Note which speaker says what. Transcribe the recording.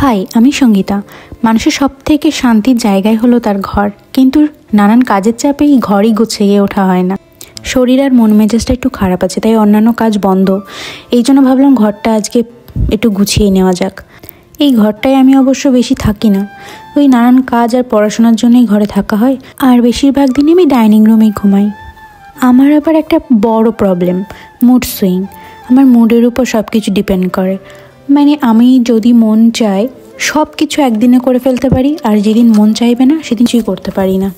Speaker 1: High, আমি সঙ্গীতা। মানুষের সবথেকে শান্তির জায়গায় হলো তার ঘর, কিন্তু নানান কাজের চাপে এই ঘরই গুছিয়ে ওঠা হয় না। শরীর আর মন মেজাজটা একটু খারাপ আছে, তাই অন্যান্য কাজ বন্ধ। এই জন্য ভাবলাম ঘরটা আজকে একটু গুছিয়ে নেওয়া যাক। এই ঘরটায় আমি অবশ্য বেশি থাকি না, ওই নানান কাজ আর পড়াশোনার জন্যই ঘরে থাকা হয়, আর বেশিরভাগ দিনই আমি ডাইনিং রুমেই ঘুমাই। আমার আবার একটা বড় প্রবলেম, মুড সুইং। আমার মুডের উপর সব কিছু ডিপেন্ড করে। মানে আমি যদি মন চায় সব কিছু একদিনে করে ফেলতে পারি, আর যেদিন মন চাইবে না সেদিন কিছুই করতে পারি না।